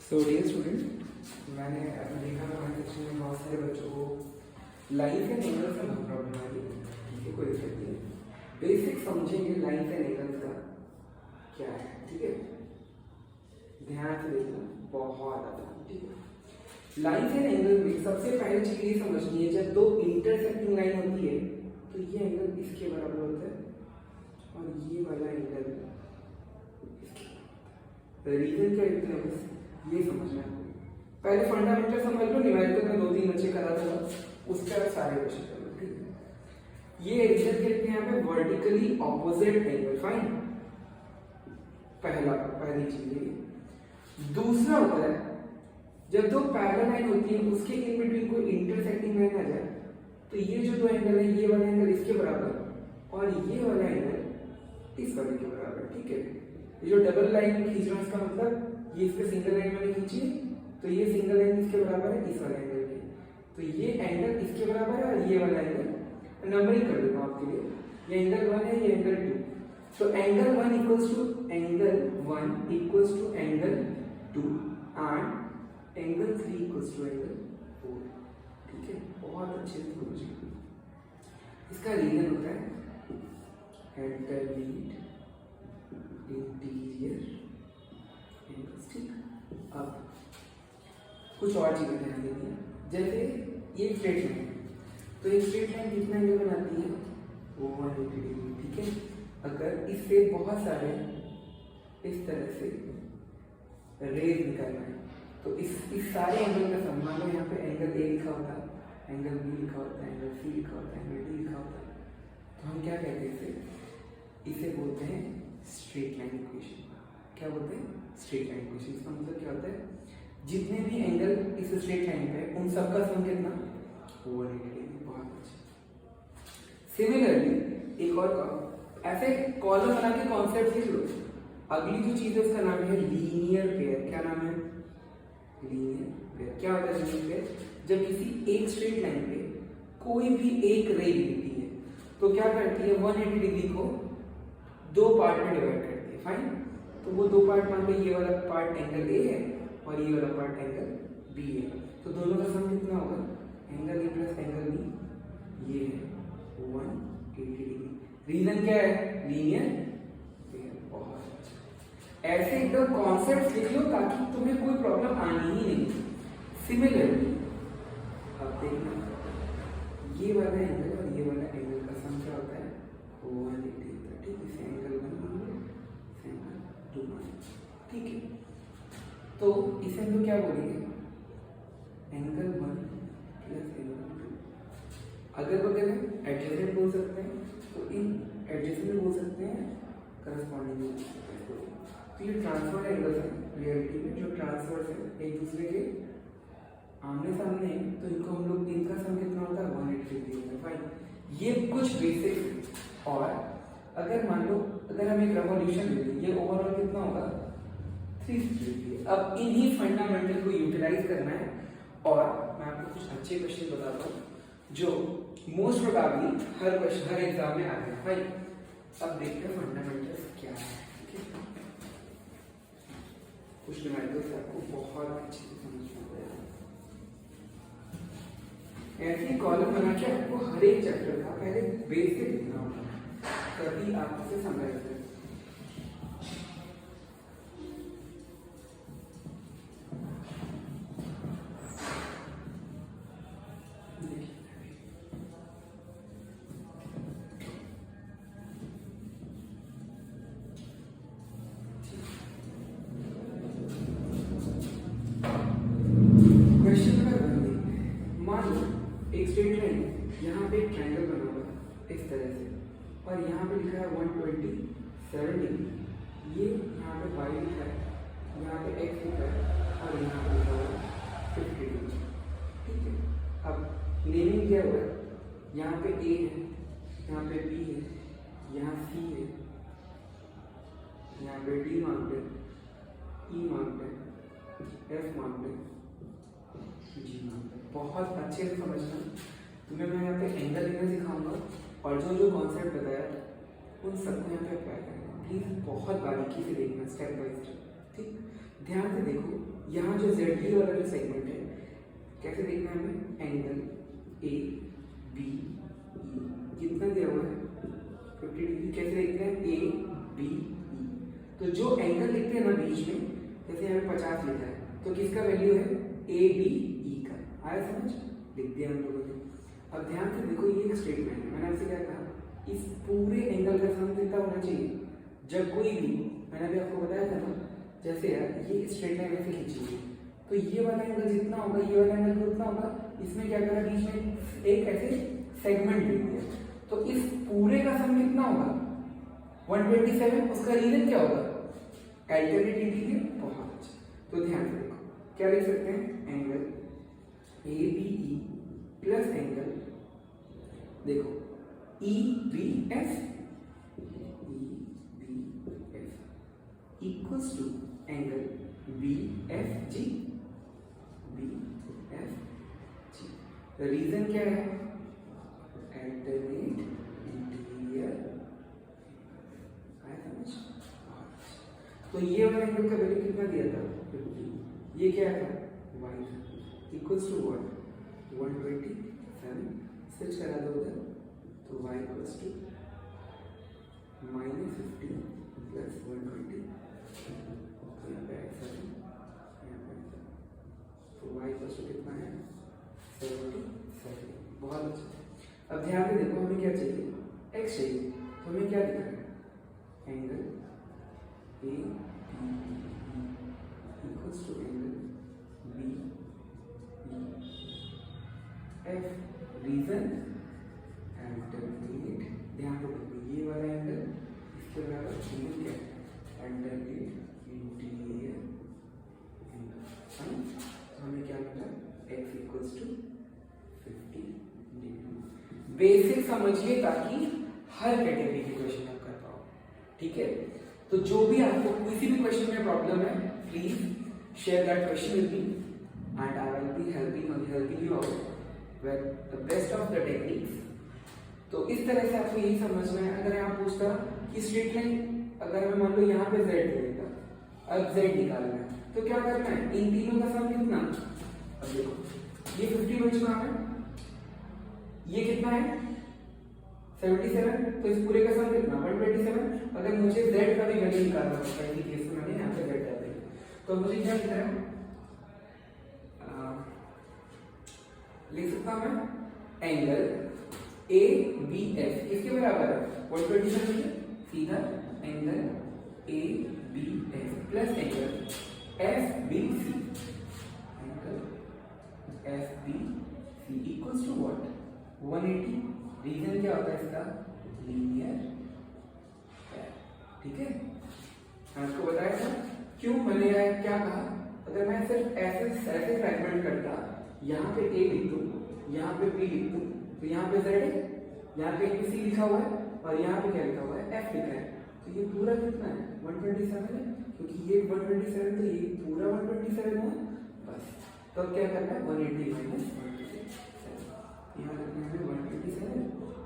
So dear student, मैंने अभी देखा कमेंट सेक्शन में बहुत सारे बच्चों को लाइफ एंड एंगल्स में बहुत प्रॉब्लम आ रही है। ठीक है, कोई दिक्कत नहीं है। बेसिक समझेंगे लाइफ एंड एंगल्स का क्या है। ठीक है, ध्यान से देखना, बहुत ज़्यादा। ठीक है, लाइफ एंड एंगल में सबसे पहले चीज ये समझनी है, जब दो इंटरसेक्टिंग लाइन होती है तो ये एंगल इसके बराबर होता है और ये वाला एंगल रीजन क्या लिखते हैं, बस ये समझना है। पहले फंडामेंटल समझ लो, न्यूमेरिकल में 2-3 बच्चे करा था, उसके बाद सारे बच्चे कर लो। ठीक है, ये रीजन क्या लिखते हैं यहाँ पे, वर्टिकली ऑपोजिट एंगल। फाइन, पहली चीज ये। दूसरा होता है जब दो पैरेलल लाइन होती है उसके इन बिटवीन कोई इंटरसेक्टिंग लाइन आ जाए तो ये जो दो एंगल है, ये वाला एंगल इसके बराबर और ये वाला एंगल इस वाले के बराबर। ठीक है, ये जो डबल लाइन खींच रहा है इसका मतलब ये इस पे सिंगल लाइन मैंने खींची तो ये सिंगल लाइन इसके बराबर है इस वाले एंगल के, तो ये एंगल इसके बराबर है और ये वाला एंगल नंबरिंग कर देता हूं आपके लिए। ये एंगल 1 है, ये angle 2। So angle 1 equals to angle 1 equals to angle 2 and angle 3 equals to angle 4। ठीक है, बहुत अच्छे से समझिए। इसका रीजन होता है at the lead interior angles. ठीक, अब कुछ और चीजें ध्यान देनी है। जैसे ये स्ट्रेट लाइन है तो एक स्ट्रेट लाइन कितना एंगल बनाती है, वो 180 डिग्री। ठीक है, अगर इससे बहुत सारे इस तरह से रेज निकलना है तो इस सारे एंगल का सम, मान लो यहाँ पे एंगल ए लिखा होता है, एंगल बी लिखा होता है, एंगल सी लिखा होता है, एंगल डी लिखा होता है, तो हम क्या कहते हैं इसे बोलते हैं स्ट्रेट लाइन इक्वेशन। क्या बोलते हैं, स्ट्रेट लाइन इक्वेशन। इसका मतलब क्या होता है, जितने भी एंगल इस स्ट्रेट लाइन पे उन सबका सम कितना, 180 डिग्री। बहुत अच्छा। सिमिलरली एक और ऐसे कॉलम बना के कॉन्सेप्ट लिख लो। अगली जो चीज है उसका नाम है लीनियर पेयर। क्या नाम है, लीनियर पेयर। क्या होता है लीनियर पेयर, जब किसी एक स्ट्रेट लाइन पे कोई भी एक रे गिरती है तो क्या करती है, 180 डिग्री को दो पार्ट में डिवाइड करती है। फाइन, तो वो दो पार्ट, मान लो ये वाला पार्ट एंगल ए है और ये वाला पार्ट एंगल बी है, तो दोनों का सम कितना होगा, angle A plus angle B, ये है 180 डिग्री। रीजन क्या है, लीनियर पेयर। बहुत अच्छा, ऐसे एकदम कॉन्सेप्ट लिख लो ताकि तुम्हें कोई प्रॉब्लम आनी ही नहीं। सिमिलरली अब देखना, ये वाला एंगल और ये वाला एंगल का सम क्या होता है, 180। ठीक, इसे एंगल 1 मान लो, इसे एंगल 2 मान लो। ठीक है, तो इसे हम लोग क्या बोलेंगे, एंगल 1 प्लस एंगल 2। अगर बगल में एडजेसेंट बोल सकते हैं तो इन एडजेसेंट बोल सकते हैं, करस्पॉन्डिंग बोल सकते हैं। तो ये ट्रांसफर एंगल्स हैं रियलिटी में, जो ट्रांसफर्स हैं एक दूसरे के आमने सामने, तो इनको हम लोग, इनका सम कितना होता है, 180 डिग्री होता है। फाइन, ये कुछ बेसिक। और अगर मान लो अगर हम एक रेवोल्यूशन ले लें, ये ओवरऑल कितना होगा, 360 डिग्री। अब इन्हीं फंडामेंटल को यूटिलाइज करना है और मैं आपको कुछ अच्छे क्वेश्चन बताता हूँ जो मोस्ट प्रोबेबली हर एग्जाम में आते हैं। भाई अब देखते हैं फंडामेंटल्स क्या है। कुछ न्यूमेरिकल्स आपको बहुत अच्छे से समझ में आएगा। ऐसी कॉलम बना के आपको हर एक चैप्टर का पहले बेसिक लिखना होगा, तभी आप इसे समझ सकते हैं। एक स्ट्रेट लाइन, यहाँ पे एक ट्रायंगल बना हुआ है इस तरह से और यहाँ पे लिखा है 127 डिग्री। ये यहाँ पे y लिखा है, यहाँ पे x लिखा है और यहाँ पे लिखा हुआ है 50 डिग्री। ठीक है, अब नेमिंग क्या हुआ है, यहाँ पे a है, यहाँ पे b है, यहाँ c है, यहाँ पे d मार्क्ड है, e मार्क्ड है, f मार्क्ड है, जी मार्क्ड है। बहुत अच्छे से समझना। तुम्हें मैं यहाँ पे एंगल लेना सिखाऊंगा और जो जो कॉन्सेप्ट बताया उन सबको यहाँ पे अप्लाई करना। प्लीज बहुत बारीकी से देखना, स्टेप बाय स्टेप। ठीक, ध्यान से देखो। यहाँ जो जेड वाला जो सेगमेंट है कैसे देखना है हमें, एंगल ए बी ई कितना दिया हुआ है 50 डिग्री, कैसे देखते हैं ए बी ई। तो जो एंगल लिखते हैं ना बीच में, जैसे यहाँ 50 लिखा है तो किसका वैल्यू है ए बी ई का, आया समझ, लिख दिया हम लोगों ने। अब ध्यान से देखो ये एक स्टेटमेंट है, मैंने आपसे क्या कहा, इस पूरे एंगल का सम कितना होना चाहिए, जब कोई भी, मैंने अभी आपको बताया था ना, जैसे यार ये स्ट्रेट लाइन ऐसे खींची तो ये वाला एंगल जितना होगा ये वाला एंगल कितना होगा, इसमें क्या करा बीच में एक ऐसे सेगमेंट दे दिया, तो इस पूरे का सम कितना होगा 127। उसका रीजन क्या होगा, अल्टरनेट इंटीरियर, बहुत अच्छा। तो ध्यान से देखो क्या लिख सकते हैं, angle A B E plus angle, देखो E B S equals to angle B F G, B F G. Reason क्या है, अल्टरनेट इंटीरियर, आया समझ। तो ये वाला एंगल का वैल्यू कितना दिया था 50, ये क्या था y equals to what 127, switch करा दो उधर, तो y इक्वल्स टू -50 प्लस 120, तो y इक्वल्स टू कितना है 77, बहुत अच्छा। अब ध्यान से देखो हमें क्या चाहिए, x चाहिए, तो हमें क्या लिखना है, angle A equals to angle B F, reason alternate, ध्यान रखो ये वाला एंगल इसके बराबर एंगल क्या है, अल्टरनेट इंटीरियर एंगल, तो हमें क्या मिला x equals to 50 degree. Basic समझिए ताकि हर कैटेगरी के क्वेश्चन आप कर पाओ, ठीक है। तो जो भी आपको किसी भी क्वेश्चन में प्रॉब्लम है, please share that question with me and I will be helping you out with the best of the techniques. तो इस तरह से आपको यही समझना है। अगर यहाँ पूछता कि स्ट्रेट लाइन, अगर मैं मान लो यहाँ पे z दे देता, अब z निकालना है तो क्या करना है, इन तीनों का सम कितना, अब देखो ये 50 बन चुका है, ये कितना है 77, तो इस पूरे का सम कितना 127। अगर मुझे z का भी वैल्यू निकालना होता है, इस केस में मैंने यहाँ पे z डाल दिया, तो मुझे क्या लिखना है, लिख सकता हूं मैं एंगल ए बी एफ किसके बराबर है 127, सीधा angle A B F plus angle F B C, angle F B C equals to what 180। Reason क्या होता है इसका, लीनियर, ठीक है। मैं आपको बताया था क्यों मैंने क्या कहा, अगर मैं सिर्फ ऐसे फ्रैगमेंट करता, यहाँ पे ए लिख दूं, यहाँ पे बी लिख दूं, तो यहाँ पे z है, यहाँ पे सी लिखा हुआ है और यहाँ पे क्या लिखा हुआ है f लिखा है, तो ये पूरा कितना है 127 है, क्योंकि ये 127 तो ये पूरा 127 हुआ बस। तो अब क्या करना है 180 माइनस 127, यहाँ लिखना है 127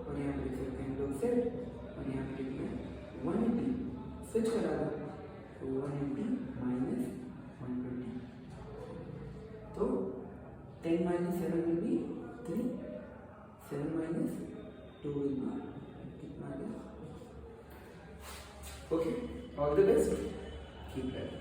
और यहाँ पे लिख सकते हैं लोग z और यहाँ पे लिखना है 180, स्विच करा दो, तो 180 माइनस 120, तो 10 minus 7 will be 3, 7 minus 2 will be कितना आ गया। Okay, all the best, keep learning.